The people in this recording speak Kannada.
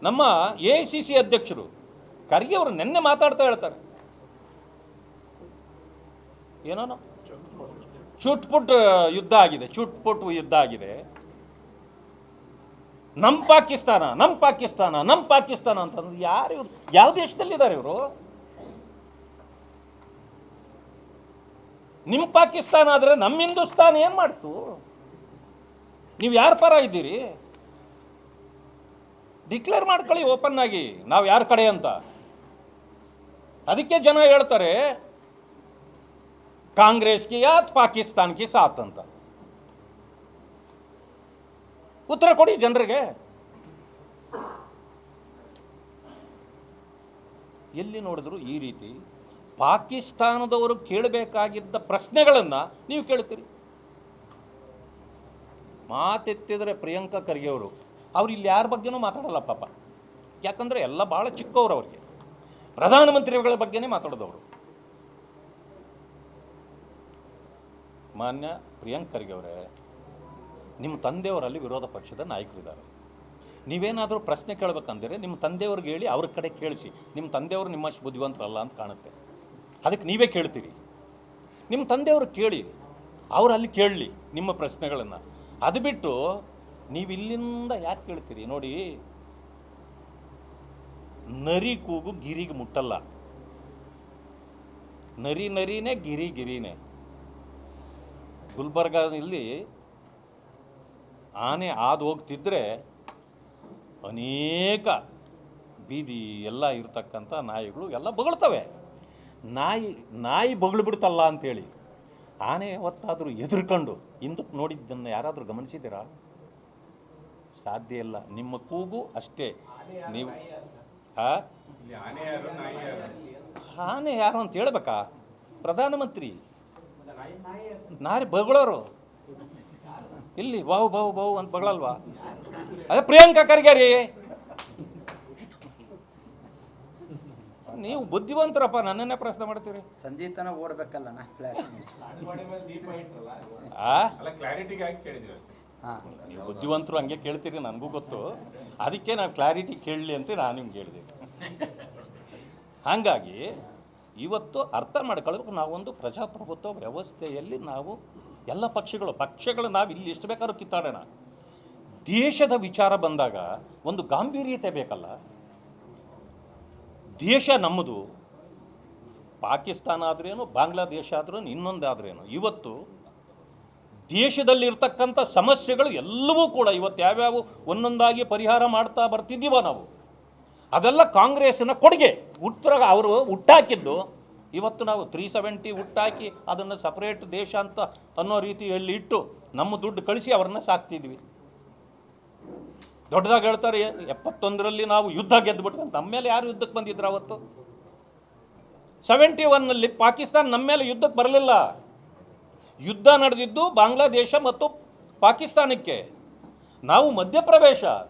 ನಮ್ಮ AICC ಅಧ್ಯಕ್ಷರು ಖರ್ಗೆ ಅವರು ನಿನ್ನೆ ಮಾತಾಡ್ತಾ ಹೇಳ್ತಾರೆ, ಏನೋ ಚುಟ್ಪುಟ್ ಯುದ್ಧ ಆಗಿದೆ, ಚುಟ್ಪುಟ್ ಯುದ್ಧ ಆಗಿದೆ, ನಮ್ಮ ಪಾಕಿಸ್ತಾನ ನಮ್ಮ ಪಾಕಿಸ್ತಾನ ನಮ್ಮ ಪಾಕಿಸ್ತಾನ ಅಂತಂದ್ರೆ ಯಾರು ಇವರು? ಯಾವ ದೇಶದಲ್ಲಿದ್ದಾರೆ ಇವರು? ನಿಮ್ಮ ಪಾಕಿಸ್ತಾನ ಆದರೆ ನಮ್ಮ ಹಿಂದೂಸ್ತಾನ ಏನು ಮಾಡ್ತು? ನೀವು ಯಾರ ಪರ ಇದ್ದೀರಿ? ಡಿಕ್ಲೇರ್ ಮಾಡ್ಕೊಳ್ಳಿ ಓಪನ್ ಆಗಿ ನಾವು ಯಾರ ಕಡೆ ಅಂತ. ಅದಕ್ಕೆ ಜನ ಹೇಳ್ತಾರೆ ಕಾಂಗ್ರೆಸ್ಗೆ ಯಾತ್ ಪಾಕಿಸ್ತಾನ್ಗೆ ಸಾತ್ ಅಂತ. ಉತ್ತರ ಕೊಡಿ ಜನರಿಗೆ. ಎಲ್ಲಿ ನೋಡಿದ್ರು ಈ ರೀತಿ ಪಾಕಿಸ್ತಾನದವರು ಕೇಳಬೇಕಾಗಿದ್ದ ಪ್ರಶ್ನೆಗಳನ್ನು ನೀವು ಕೇಳ್ತೀರಿ. ಮಾತೆತ್ತಿದ್ರೆ ಪ್ರಿಯಾಂಕಾ ಖರ್ಗೆ ಅವ್ರು ಇಲ್ಲಿ ಯಾರ ಬಗ್ಗೆನೂ ಮಾತಾಡಲ್ಲ ಪಾಪ. ಯಾಕಂದರೆ ಎಲ್ಲ ಭಾಳ ಚಿಕ್ಕವರು, ಅವರಿಗೆ ಪ್ರಧಾನಮಂತ್ರಿಗಳ ಬಗ್ಗೆನೇ ಮಾತಾಡೋದವರು. ಮಾನ್ಯ ಪ್ರಿಯಾಂಕಾ ಖರ್ಗೆ ಅವರೇ, ನಿಮ್ಮ ತಂದೆಯವರಲ್ಲಿ ವಿರೋಧ ಪಕ್ಷದ ನಾಯಕರಿದ್ದಾರೆ. ನೀವೇನಾದರೂ ಪ್ರಶ್ನೆ ಕೇಳಬೇಕಂದ್ರೆ ನಿಮ್ಮ ತಂದೆಯವ್ರಿಗೆ ಹೇಳಿ, ಅವ್ರ ಕಡೆ ಕೇಳಿಸಿ. ನಿಮ್ಮ ತಂದೆಯವರು ನಿಮ್ಮಷ್ಟು ಬುದ್ಧಿವಂತರಲ್ಲ ಅಂತ ಕಾಣುತ್ತೆ, ಅದಕ್ಕೆ ನೀವೇ ಕೇಳ್ತೀರಿ. ನಿಮ್ಮ ತಂದೆಯವರು ಕೇಳಿ, ಅವ್ರು ಅಲ್ಲಿ ಕೇಳಲಿ ನಿಮ್ಮ ಪ್ರಶ್ನೆಗಳನ್ನು. ಅದು ಬಿಟ್ಟು ನೀವು ಇಲ್ಲಿಂದ ಯಾಕೆ ಕೇಳ್ತೀರಿ? ನೋಡಿ, ನರಿ ಕೂಗು ಗಿರಿಗೆ ಮುಟ್ಟಲ್ಲ, ನರಿ ನರಿನೇ ಗಿರಿ ಗಿರಿನೇ. ಗುಲ್ಬರ್ಗಾದಲ್ಲಿ ಆನೆ ಹಾದು ಹೋಗ್ತಿದ್ರೆ ಅನೇಕ ಬೀದಿ ಎಲ್ಲ ಇರ್ತಕ್ಕಂಥ ನಾಯಿಗಳು ಎಲ್ಲ ಬೊಗಳ್ತವೆ. ನಾಯಿ ಬೊಗಳು ಬಿಡ್ತಲ್ಲ ಅಂಥೇಳಿ ಆನೆ ಯಾವತ್ತಾದರೂ ಎದುರ್ಕೊಂಡು ಹಿಂದಕ್ಕೆ ನೋಡಿದ್ದನ್ನು ಯಾರಾದರೂ ಗಮನಿಸಿದ್ದೀರಾ? ಸಾಧ್ಯ ಇಲ್ಲ. ನಿಮ್ಮ ಕೂಗು ಅಷ್ಟೇ. ನೀವು ಆನೆ ಯಾರು ಅಂತ ಹೇಳ್ಬೇಕಾ? ಪ್ರಧಾನಮಂತ್ರಿ ನಾರಿ ಬಗಳೋರು ಇಲ್ಲಿ ಬಾವು ಬಾವು ಬಾವು ಅಂತ ಬಗಳಲ್ವಾ? ಅದೇ ಪ್ರಿಯಾಂಕಾ ಖರ್ಗೆ ರೀ. ನೀವು ಬುದ್ಧಿವಂತರಪ್ಪ, ನನ್ನನ್ನೇ ಪ್ರಶ್ನೆ ಮಾಡ್ತೀರಿ. ಸಂಜೀತನ ಓಡಬೇಕಲ್ಲ. ನೀವು ಬುದ್ಧಿವಂತರು ಹಂಗೆ ಕೇಳ್ತೀರಿ, ನನಗೂ ಗೊತ್ತು. ಅದಕ್ಕೆ ನಾನು ಕ್ಲಾರಿಟಿ ಕೇಳಲಿ ಅಂತ ನಾನು ನಿಮ್ಗೆ ಹೇಳಿದೆ. ಹಾಗಾಗಿ ಇವತ್ತು ಅರ್ಥ ಮಾಡ್ಕೊಳ್ಬೇಕು, ನಾವೊಂದು ಪ್ರಜಾಪ್ರಭುತ್ವ ವ್ಯವಸ್ಥೆಯಲ್ಲಿ ನಾವು ಎಲ್ಲ ಪಕ್ಷಗಳು ನಾವು ಇಲ್ಲಿ ಎಷ್ಟು ಬೇಕಾದ್ರೂ ಕಿತ್ತಾಡೋಣ. ದೇಶದ ವಿಚಾರ ಬಂದಾಗ ಒಂದು ಗಾಂಭೀರ್ಯತೆ ಬೇಕಲ್ಲ. ದೇಶ ನಮ್ಮದು. ಪಾಕಿಸ್ತಾನ ಆದ್ರೇನು, ಬಾಂಗ್ಲಾದೇಶ ಆದ್ರೇನು, ಇನ್ನೊಂದಾದ್ರೇನು, ಇವತ್ತು ದೇಶದಲ್ಲಿರ್ತಕ್ಕಂಥ ಸಮಸ್ಯೆಗಳು ಎಲ್ಲವೂ ಕೂಡ ಇವತ್ತು ಯಾವ್ಯಾವ ಒಂದೊಂದಾಗಿ ಪರಿಹಾರ ಮಾಡ್ತಾ ಬರ್ತಿದ್ದೀವ ನಾವು. ಅದೆಲ್ಲ ಕಾಂಗ್ರೆಸ್ಸಿನ ಕೊಡುಗೆ. ಅವರು ಹುಟ್ಟಾಕಿದ್ದು. ಇವತ್ತು ನಾವು 370 ಹುಟ್ಟಾಕಿ ಅದನ್ನು ಸಪ್ರೇಟ್ ದೇಶ ಅಂತ ಅನ್ನೋ ರೀತಿಯಲ್ಲಿ ಇಟ್ಟು ನಮ್ಮ ದುಡ್ಡು ಕಳಿಸಿ ಅವ್ರನ್ನ ಸಾಕ್ತಿದ್ವಿ. ದೊಡ್ಡದಾಗಿ ಹೇಳ್ತಾರೆ 71ರಲ್ಲಿ ನಾವು ಯುದ್ಧ ಗೆದ್ದುಬಿಟ್ಟು. ನಮ್ಮ ಮೇಲೆ ಯಾರು ಯುದ್ಧಕ್ಕೆ ಬಂದಿದ್ರು ಅವತ್ತು? 71ನಲ್ಲಿ ಪಾಕಿಸ್ತಾನ ನಮ್ಮ ಮೇಲೆ ಯುದ್ಧಕ್ಕೆ ಬರಲಿಲ್ಲ. ಯುದ್ಧ ನಡೆದಿದ್ದು ಬಾಂಗ್ಲಾದೇಶ ಮತ್ತು ಪಾಕಿಸ್ತಾನಕ್ಕೆ. ನಾವು ಮಧ್ಯಪ್ರವೇಶ